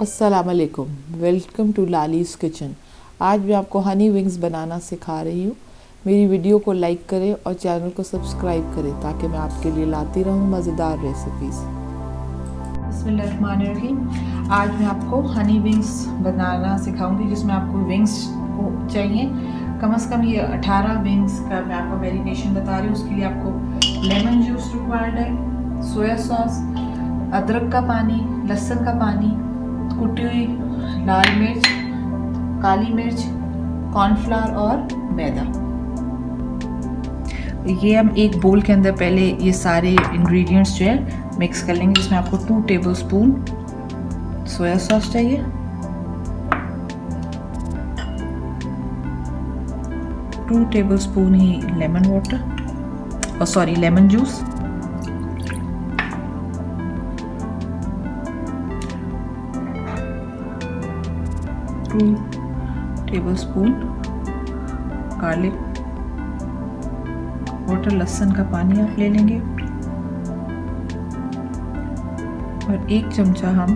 अस्सलाम वालेकुम, welcome to लालीज़ kitchen. आज मैं आपको हनी विंग्स बनाना सिखा रही हूँ। मेरी वीडियो को लाइक करें और चैनल को सब्सक्राइब करें ताकि मैं आपके लिए लाती रहूँ मज़ेदार रेसिपीज़। बिस्मिल्लाहिर्रहमानिर्रहीम। आज मैं आपको हनी विंग्स बनाना सिखाऊंगी, जिसमें आपको विंग्स चाहिए कम से कम ये 18 विंग्स का मैं आपको मैरिनेशन बता रही हूँ। उसके लिए आपको लेमन जूस रिक्वायर्ड है, सोया सॉस, अदरक का पानी, लहसुन का पानी, कुटी हुई लाल मिर्च, काली मिर्च, कॉर्नफ्लावर और मैदा। ये हम एक बोल के अंदर पहले ये सारे इंग्रेडिएंट्स जो है मिक्स कर लेंगे, जिसमें आपको 2 टेबलस्पून सोया सॉस चाहिए, 2 टेबलस्पून ही लेमन वाटर और sorry lemon juice, 2 tablespoon garlic water, लहसुन का पानी आप ले लेंगे और 1 चमचा हम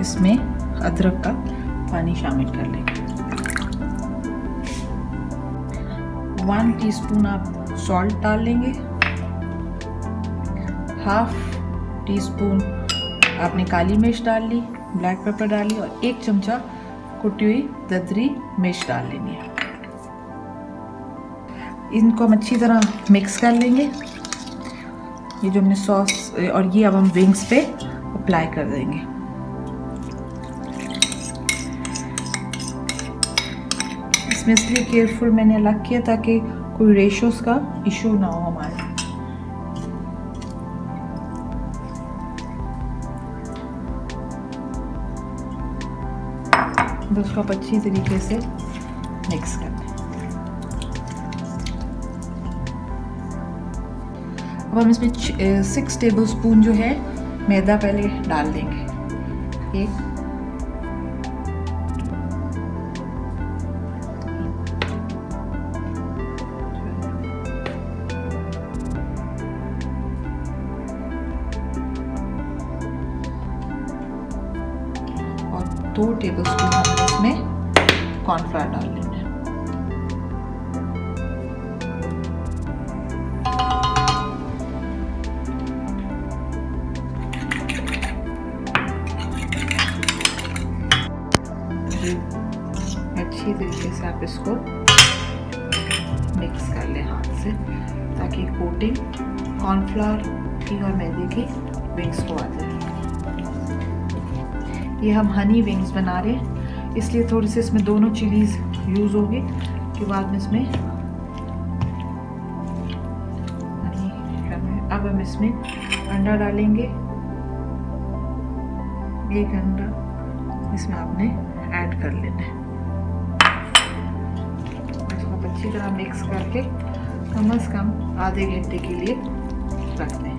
इसमें अदरक का पानी शामिल कर लेंगे। 1 टीस्पून आप सॉल्ट डाल लेंगे, 1/2 टीस्पून आपने काली मिर्च डाल ली, ब्लैक पेपर डाली और 1 चमचा कुटी हुई ददरी मिर्च डाल लेनी है। इनको हम अच्छी तरह मिक्स कर लेंगे। ये जो हमने सॉस और ये अब हम विंग्स पे अप्लाई कर देंगे। इसमें इसलिए केयरफुल मैंने अलग किया ताकि कोई रेशोस का इशू ना हो हमारे। उसको आप अच्छी तरीके से मिक्स कर लें। अब हम इसमें 6 टेबलस्पून जो है मैदा पहले डाल देंगे। 1 और 2 टेबलस्पून हम इसमें कॉर्नफ्लावर डाल लेंगे। अच्छी तरीके से आप इसको मिक्स कर लें हाथ से ताकि कोटिंग कॉर्नफ्लावर की और मैदे की विंग्स को आ जाए। ये हम हनी विंग्स बना रहे हैं, इसलिए थोड़ी सी इसमें दोनों चिलीज यूज़ होगी। के बाद में इसमें अब हम इसमें अंडा डालेंगे। 1 अंडा इसमें आपने ऐड कर लेना है। इसको अच्छी तरह मिक्स करके कम से कम आधे घंटे के लिए रख दें।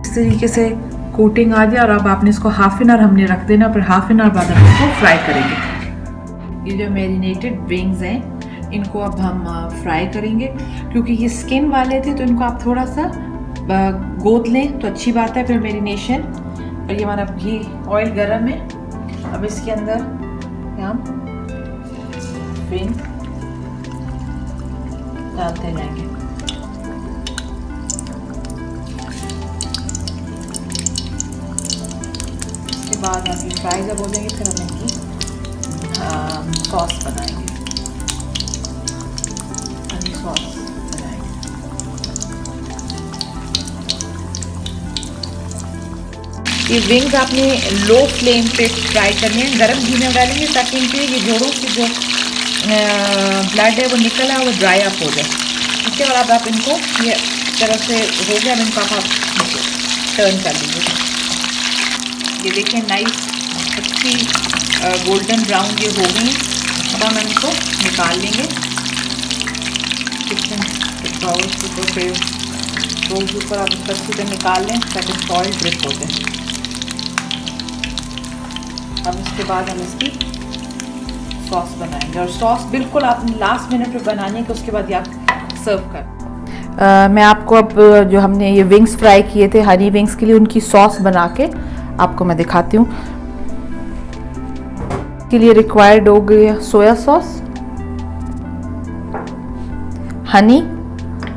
इस तरीके से कोटिंग आ जाए और अब आपने इसको हाफ एन आवर हमने रख देना, फिर हाफ एन आवर बाद हम इसको फ्राई करेंगे। ये जो मैरिनेटेड विंग्स हैं इनको अब हम फ्राई करेंगे। क्योंकि ये स्किन वाले थे तो इनको आप थोड़ा सा गोद लें तो अच्छी बात है फिर मैरिनेशन। और ये हमारा घी ऑयल गरम है। अब इसके अंदर हम विंग डालते जाएंगे। उसके बाद हम फ्राई जब हो जाएंगे फिर हम इनकी सॉस बनाएंगे, हनी सॉस बनाएंगे। ये विंग्स आपने लो फ्लेम पे फ्राई करने हैं, गरम घी में डालेंगे ताकि इनके ये जोड़ों की जो ब्लड है वो निकल आए, वो ड्राई अप हो जाए। इसके बाद आप इनको ये तरह से हो गया, अब इनको आप टर्न कर लीजिए। ये देखें नाइस अच्छी गोल्डन ब्राउन ये हो गई हैं। अब हम इनको निकाल लेंगे किचन बाउल के फिर रोज ऊपर आप इसको अच्छी तरह निकाल लें ताकि सॉल्ट ड्रिप हो जाए। अब इसके बाद हम इसकी सॉस बनाएंगे और सॉस बिल्कुल आप लास्ट मिनट पे बनाने के उसके बाद आप सर्व कर। मैं आपको अब जो हमने ये विंग्स फ्राई किए थे हनी विंग्स के लिए उनकी सॉस बना के आपको मैं दिखाती हूँ। के लिए रिक्वायर्ड हो गया soya sauce, Honey,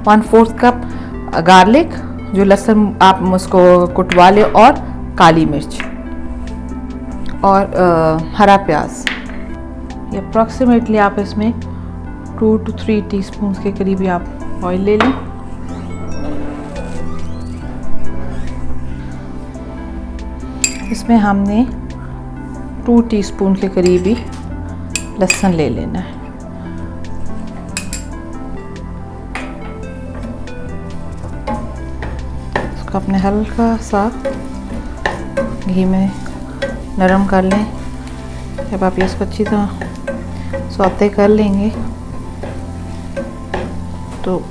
1/4 cup garlic जो लहसुन आप उसको कुटवा ले, और काली मिर्च और हरा प्याज। ये अप्रॉक्सीमेटली आप इसमें 2 to 3 टीस्पून के करीब आप ऑयल ले लें। इसमें हमने 2 टीस्पून के करीब ही लहसुन ले लेना है। इसको अपने हल्का सा घी में नरम कर लें। जब आप इसको अच्छी तरह सौते कर लेंगे तो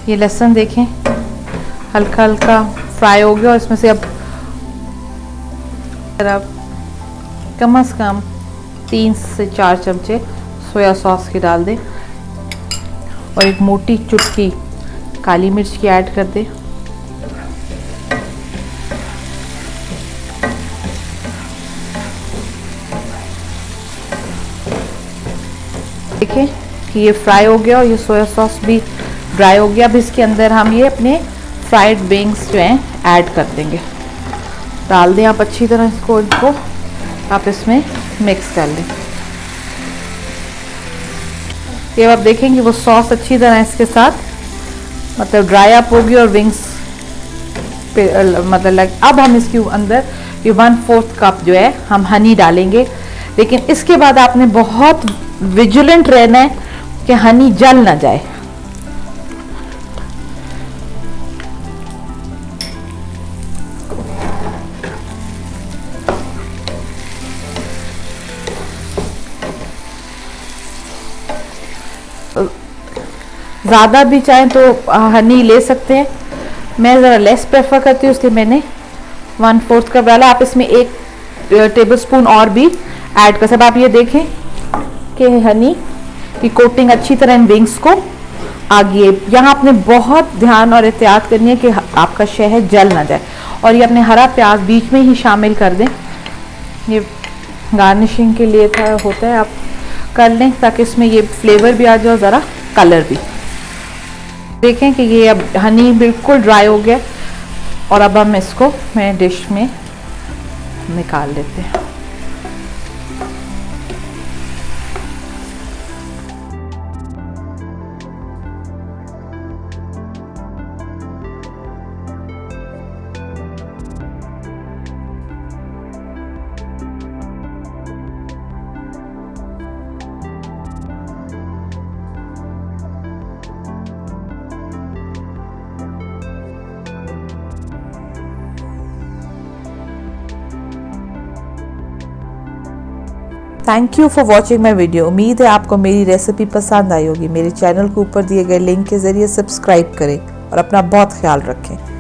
ये लहसुन देखें हल्का हल्का फ्राई हो गया, और इसमें से अब कम से कम 3 से 4 चमचे सोया सॉस की डाल दें, और एक मोटी चुटकी काली मिर्च की ऐड कर दें। देखें कि ये फ्राई हो गया और ये सोया सॉस भी ड्राई हो गया। अब इसके अंदर हम ये अपने फ्राइड विंग्स जो हैं ऐड कर देंगे। डाल दें आप अच्छी तरह इनको आप इसमें मिक्स कर लें। ये आप देखेंगे वो सॉस अच्छी तरह इसके साथ मतलब ड्राई अप होगी, और विंग्स पे मतलब अब हम इसके अंदर ये 1/4 कप जो है हम हनी डालेंगे। लेकिन इसके बाद आपने बहुत विजिलेंट रहना है कि हनी जल ना जाए। ज़्यादा भी चाहें तो हनी ले सकते हैं, मैं ज़रा लेस प्रेफर करती हूँ, इसलिए मैंने 1/4 कप डाला। आप इसमें 1 टेबलस्पून और भी ऐड कर सकते। आप ये देखें कि हनी की कोटिंग अच्छी तरह इन विंग्स को आ गई है। यहाँ आपने बहुत ध्यान और एहतियात करनी है कि आपका शहद जल ना जाए। और ये अपने हरा प्याज बीच में ही शामिल कर दें, ये गार्निशिंग के लिए होता है, आप कर लें ताकि इसमें ये फ्लेवर भी आ जाए, ज़रा कलर भी। देखें कि ये अब हनी बिल्कुल ड्राई हो गया, और अब हम इसको मैं डिश में निकाल लेते हैं। Thank you for watching my video. उम्मीद है आपको मेरी रेसिपी पसंद आई होगी। मेरे चैनल को ऊपर दिए गए लिंक के ज़रिए सब्सक्राइब करें और अपना बहुत ख्याल रखें।